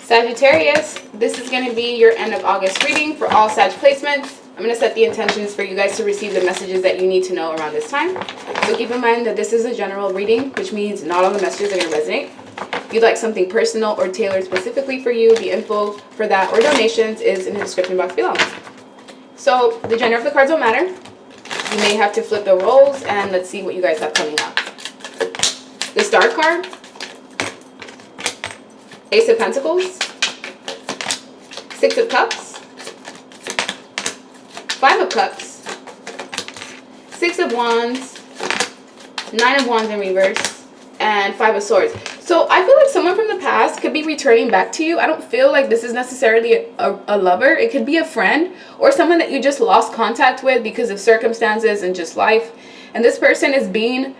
Sagittarius, this is going to be your end of August reading for all Sag placements. I'm going to set the intentions for you guys to receive the messages that you need to know around this time. So keep in mind that this is a general reading, which means not all the messages are going to resonate. If you'd like something personal or tailored specifically for you, the info for that or donations is in the description box below. So the gender of the cards don't matter. You may have to flip the roles, and let's see what you guys have coming up. The Star card, Ace of Pentacles, Six of Cups, Five of Cups, Six of Wands, Nine of Wands in reverse, and Five of Swords. So I feel like someone from the past could be returning back to you. I don't feel like this is necessarily a lover. It could be a friend or someone that you just lost contact with because of circumstances and just life. And this person is being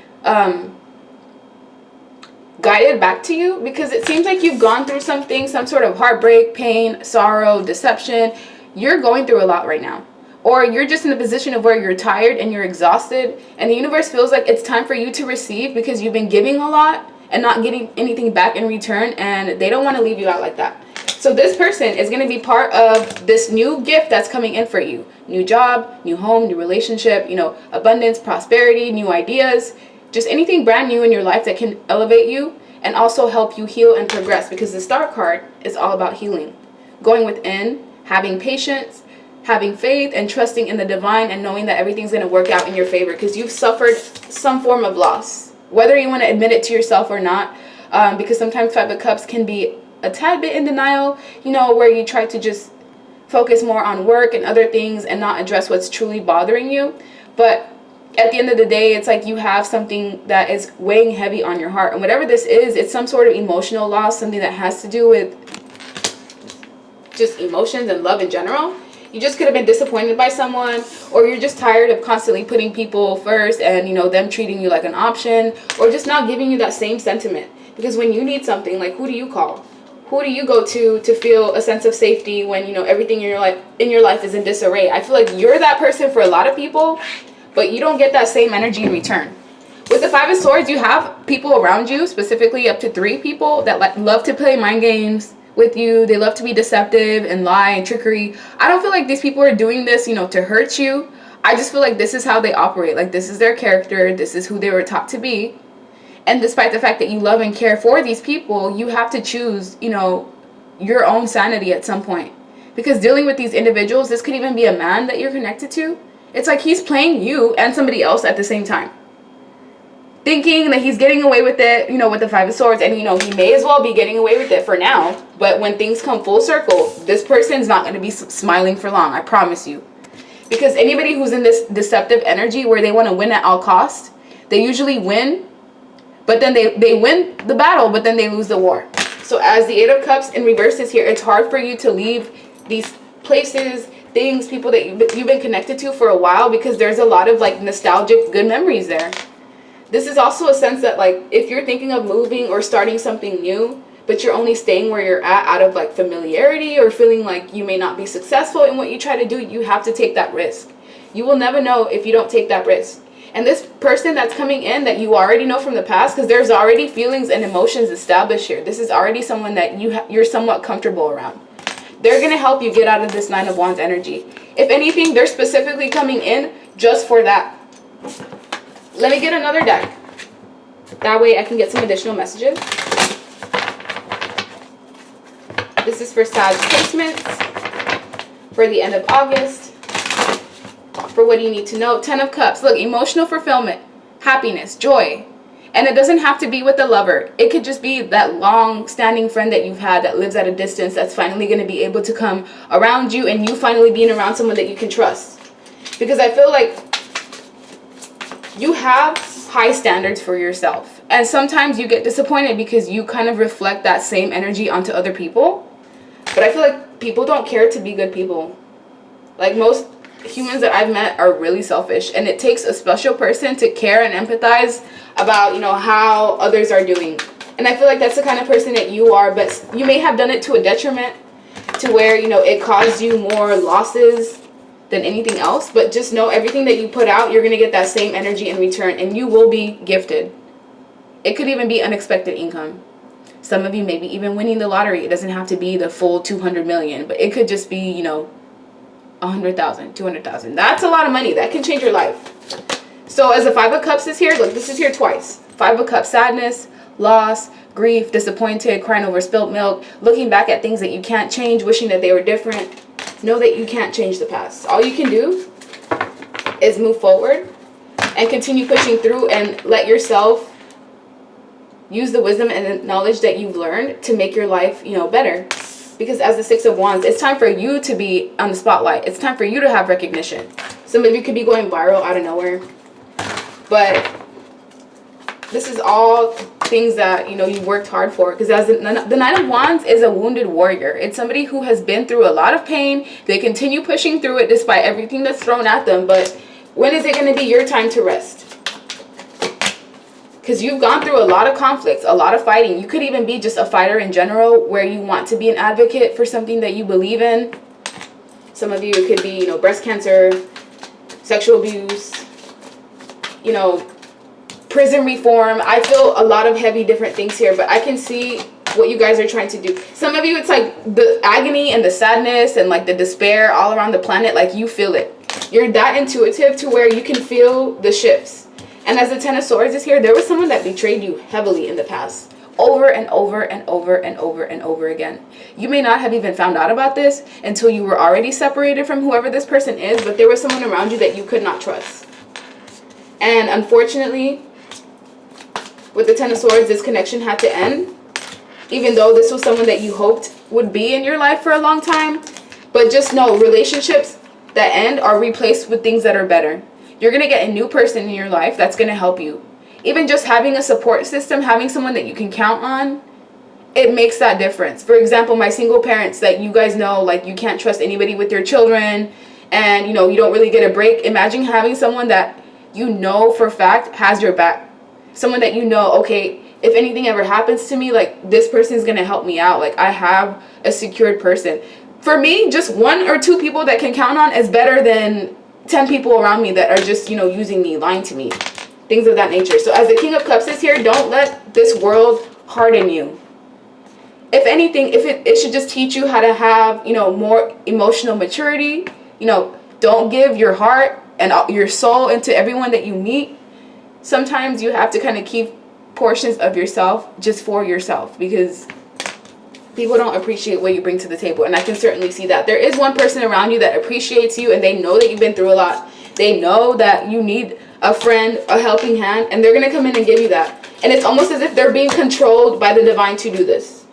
guided back to you because it seems like you've gone through something, some sort of heartbreak, pain, sorrow, deception. You're going through a lot right now. Or you're just in a position of where you're tired and you're exhausted. And the universe feels like it's time for you to receive because you've been giving a lot and not getting anything back in return, and they don't want to leave you out like that. So this person is going to be part of this new gift that's coming in for you. New job, new home, new relationship, you know, abundance, prosperity, new ideas, just anything brand new in your life that can elevate you and also help you heal and progress, because the Star card is all about healing, going within, having patience, having faith, and trusting in the divine, and knowing that everything's going to work out in your favor because you've suffered some form of loss. Whether you want to admit it to yourself or not, because sometimes Five of Cups can be a tad bit in denial, you know, where you try to just focus more on work and other things and not address what's truly bothering you. But at the end of the day, it's like you have something that is weighing heavy on your heart. And whatever this is, it's some sort of emotional loss, something that has to do with just emotions and love in general. You just could have been disappointed by someone, or you're just tired of constantly putting people first and, you know, them treating you like an option, or just not giving you that same sentiment. Because when you need something, like, who do you call? Who do you go to feel a sense of safety when, you know, everything in your life is in disarray? I feel like you're that person for a lot of people, but you don't get that same energy in return. With the Five of Swords, you have people around you, specifically up to 3 people that love to play mind games with you. They love to be deceptive and lie and trickery. I don't feel like these people are doing this, you know, to hurt you. I just feel like this is how they operate. Like, this is their character. This is who they were taught to be. And despite the fact that you love and care for these people, you have to choose, you know, your own sanity at some point. Because dealing with these individuals, this could even be a man that you're connected to. It's like he's playing you and somebody else at the same time, thinking that he's getting away with it, you know, with the Five of Swords. And, you know, he may as well be getting away with it for now. But when things come full circle, this person's not going to be smiling for long, I promise you. Because anybody who's in this deceptive energy where they want to win at all costs, they usually win, but then they win the battle, but then they lose the war. So as the Eight of Cups in reverse is here, it's hard for you to leave these places, things, people that you've been connected to for a while, because there's a lot of, like, nostalgic good memories there. This is also a sense that, like, if you're thinking of moving or starting something new, but you're only staying where you're at out of, like, familiarity or feeling like you may not be successful in what you try to do, you have to take that risk. You will never know if you don't take that risk. And this person that's coming in that you already know from the past, because there's already feelings and emotions established here. This is already someone that you're somewhat comfortable around. They're going to help you get out of this Nine of Wands energy. If anything, they're specifically coming in just for that. Let me get another deck. That way I can get some additional messages. This is for Sag placements for the end of August. For what you need to know. 10 of Cups. Look, emotional fulfillment, happiness, joy. And it doesn't have to be with a lover. It could just be that long-standing friend that you've had that lives at a distance that's finally going to be able to come around you, and you finally being around someone that you can trust. Because I feel like you have high standards for yourself. And sometimes you get disappointed because you kind of reflect that same energy onto other people. But I feel like people don't care to be good people. Like, most humans that I've met are really selfish. And it takes a special person to care and empathize about, you know, how others are doing. And I feel like that's the kind of person that you are. But you may have done it to a detriment, to where, you know, it caused you more losses than anything else. But just know, everything that you put out, you're going to get that same energy in return, and you will be gifted. It could even be unexpected income. Some of you maybe even winning the lottery. It doesn't have to be the full 200 million, but it could just be, you know, 100,000, 200,000. That's a lot of money. That can change your life. So as the Five of Cups is here, look, this is here twice. Five of Cups, sadness, loss, grief, disappointed, crying over spilled milk, looking back at things that you can't change, wishing that they were different. Know that you can't change the past. All you can do is move forward and continue pushing through, and let yourself use the wisdom and the knowledge that you've learned to make your life, you know, better. Because as the Six of Wands, it's time for you to be on the spotlight. It's time for you to have recognition. Some of you could be going viral out of nowhere. But this is all things that, you know, you worked hard for. Because as the Nine of Wands is a wounded warrior. It's somebody who has been through a lot of pain. They continue pushing through it despite everything that's thrown at them. But when is it going to be your time to rest? Because you've gone through a lot of conflicts, a lot of fighting. You could even be just a fighter in general, where you want to be an advocate for something that you believe in. Some of you, it could be, you know, breast cancer, sexual abuse, you know, prison reform. I feel a lot of heavy different things here, but I can see what you guys are trying to do. Some of you, it's like the agony and the sadness and like the despair all around the planet. Like, you feel it. You're that intuitive to where you can feel the shifts. And as the Ten of Swords is here, there was someone that betrayed you heavily in the past. Over and over and over and over and over again. You may not have even found out about this until you were already separated from whoever this person is, but there was someone around you that you could not trust. And unfortunately, with the Ten of Swords, this connection had to end. Even though this was someone that you hoped would be in your life for a long time. But just know, relationships that end are replaced with things that are better. You're going to get a new person in your life that's going to help you. Even just having a support system, having someone that you can count on, it makes that difference. For example, my single parents that you guys know, like, you can't trust anybody with your children, and, you know, you don't really get a break. Imagine having someone that you know for a fact has your back. Someone that you know, okay, if anything ever happens to me, like, this person is going to help me out. Like, I have a secured person. For me, just 1 or 2 people that can count on is better than 10 people around me that are just, you know, using me, lying to me, things of that nature. So as the King of Cups is here, don't let this world harden you. If anything, if it should just teach you how to have, you know, more emotional maturity. You know, don't give your heart and your soul into everyone that you meet. Sometimes you have to kind of keep portions of yourself just for yourself, because people don't appreciate what you bring to the table. And I can certainly see that. There is one person around you that appreciates you, and they know that you've been through a lot. They know that you need a friend, a helping hand, and they're going to come in and give you that. And it's almost as if they're being controlled by the divine to do this.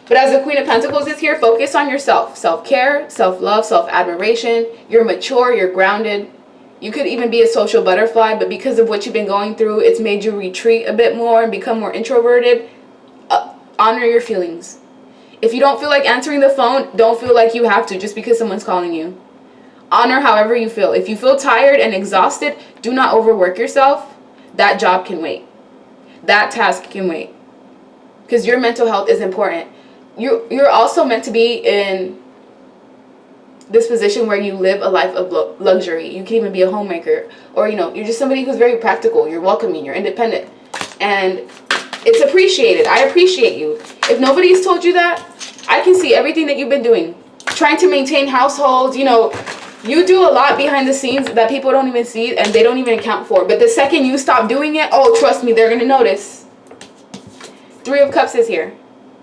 But as the Queen of Pentacles is here, focus on yourself. Self-care, self-love, self-admiration. You're mature, you're grounded. You could even be a social butterfly, but because of what you've been going through, it's made you retreat a bit more and become more introverted. Honor your feelings. If you don't feel like answering the phone, don't feel like you have to just because someone's calling you. Honor however you feel. If you feel tired and exhausted, do not overwork yourself. That job can wait. That task can wait. Because your mental health is important. You're also meant to be in this position where you live a life of luxury. You can even be a homemaker. Or, you know, you're just somebody who's very practical. You're welcoming. You're independent. And it's appreciated. I appreciate you. If nobody's told you that, I can see everything that you've been doing. Trying to maintain households, you know, you do a lot behind the scenes that people don't even see and they don't even account for. But the second you stop doing it, oh, trust me, they're going to notice. Three of Cups is here.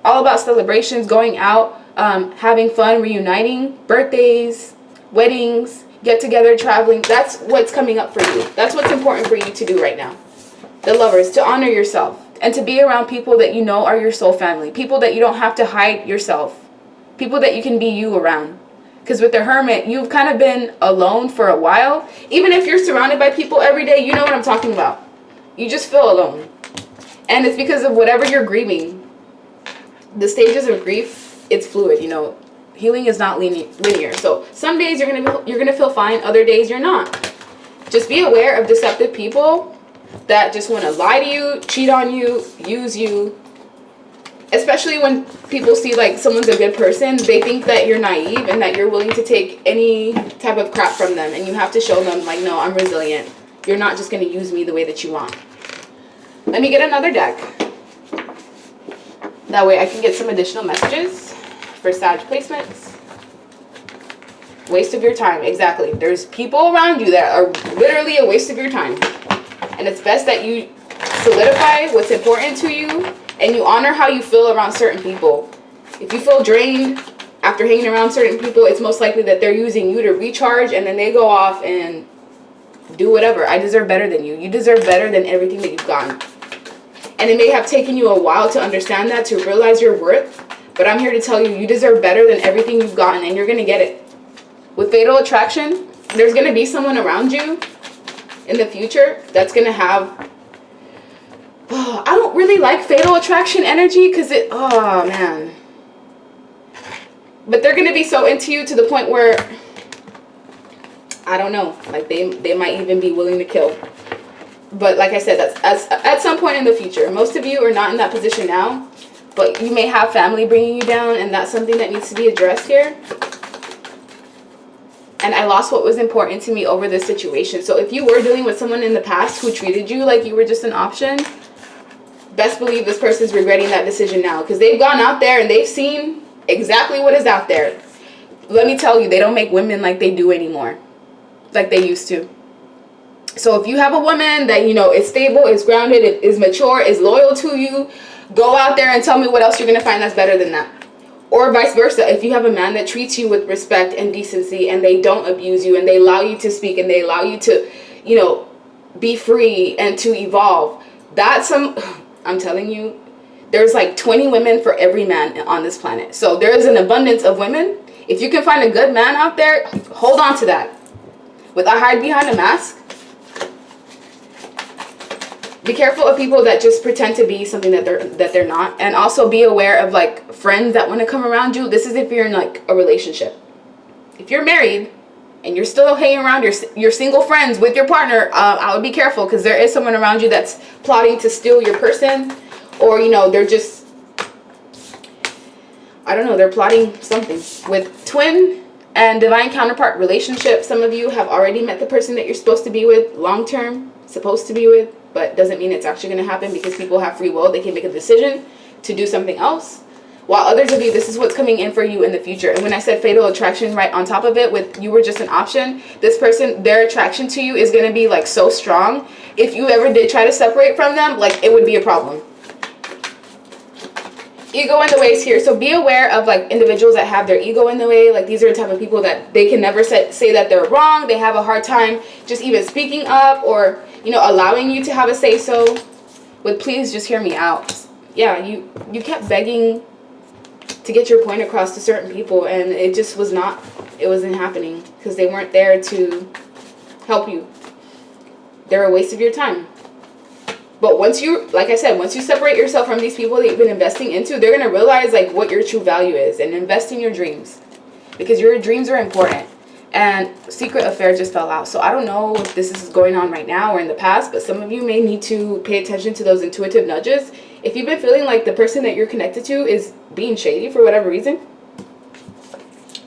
All about celebrations, going out, having fun, reuniting, birthdays, weddings, get together, traveling. That's what's coming up for you. That's what's important for you to do right now. The Lovers, to honor yourself. And to be around people that you know are your soul family. People that you don't have to hide yourself. People that you can be you around. Because with the Hermit, you've kind of been alone for a while. Even if you're surrounded by people every day, you know what I'm talking about. You just feel alone. And it's because of whatever you're grieving. The stages of grief, it's fluid, you know. Healing is not linear. So some days you're gonna feel fine. Other days you're not. Just be aware of deceptive people that just want to lie to you, cheat on you, use you. Especially when people see like someone's a good person, they think that you're naive and that you're willing to take any type of crap from them. And you have to show them like, no, I'm resilient. You're not just going to use me the way that you want. Let me get another deck. That way I can get some additional messages for Sag placements. Waste of your time. Exactly. There's people around you that are literally a waste of your time. And it's best that you solidify what's important to you and you honor how you feel around certain people. If you feel drained after hanging around certain people, it's most likely that they're using you to recharge and then they go off and do whatever. I deserve better than you. You deserve better than everything that you've gotten. And it may have taken you a while to understand that, to realize your worth. But I'm here to tell you, you deserve better than everything you've gotten, and you're going to get it. With fatal attraction, there's going to be someone around you in the future that's going to have... Oh, I don't really like fatal attraction energy because it... Oh, man. But they're going to be so into you to the point where... I don't know. Like, they might even be willing to kill. But like I said, that's at some point in the future. Most of you are not in that position now. But you may have family bringing you down, and that's something that needs to be addressed here. And I lost what was important to me over this situation. So if you were dealing with someone in the past who treated you like you were just an option, best believe this person's regretting that decision now. Because they've gone out there and they've seen exactly what is out there. Let me tell you, they don't make women like they do anymore. Like they used to. So if you have a woman that, you know, is stable, is grounded, is mature, is loyal to you, go out there and tell me what else you're going to find that's better than that. Or vice versa. If you have a man that treats you with respect and decency and they don't abuse you and they allow you to speak and they allow you to, you know, be free and to evolve. That's I'm telling you, there's like 20 women for every man on this planet. So there is an abundance of women. If you can find a good man out there, hold on to that. Without hiding behind a mask. Be careful of people that just pretend to be something that they're not, and also be aware of like friends that want to come around you. This is if you're in like a relationship. If you're married and you're still hanging around your single friends with your partner, I would be careful because there is someone around you that's plotting to steal your person, or you know they're just, I don't know, they're plotting something. With twin and divine counterpart relationship, some of you have already met the person that you're supposed to be with long term, supposed to be with. But doesn't mean it's actually going to happen because people have free will. They can make a decision to do something else. While others of you, this is what's coming in for you in the future. And when I said fatal attraction right on top of it, with you were just an option, this person, their attraction to you is going to be like so strong. If you ever did try to separate from them, like it would be a problem. Ego in the way is here. So be aware of like individuals that have their ego in the way. Like these are the type of people that they can never say that they're wrong. They have a hard time just even speaking up or, you know, allowing you to have a say so. With please just hear me out. Yeah, you kept begging to get your point across to certain people and it just was not, it wasn't happening because they weren't there to help you. They're a waste of your time. But once you, like I said, once you separate yourself from these people that you've been investing into, they're going to realize like what your true value is and invest in your dreams because your dreams are important. And secret affair just fell out. So I don't know if this is going on right now or in the past, but some of you may need to pay attention to those intuitive nudges. If you've been feeling like the person that you're connected to is being shady for whatever reason,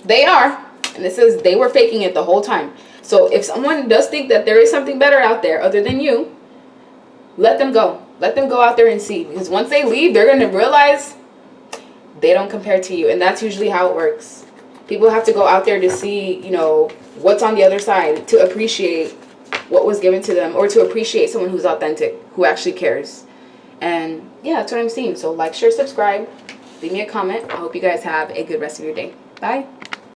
they are. And this is, they were faking it the whole time. So if someone does think that there is something better out there other than you, let them go. Let them go out there and see. Because once they leave, they're going to realize they don't compare to you. And that's usually how it works. People have to go out there to see, you know, what's on the other side, to appreciate what was given to them, or to appreciate someone who's authentic, who actually cares. And yeah, that's what I'm seeing. So like, share, subscribe, leave me a comment. I hope you guys have a good rest of your day. Bye.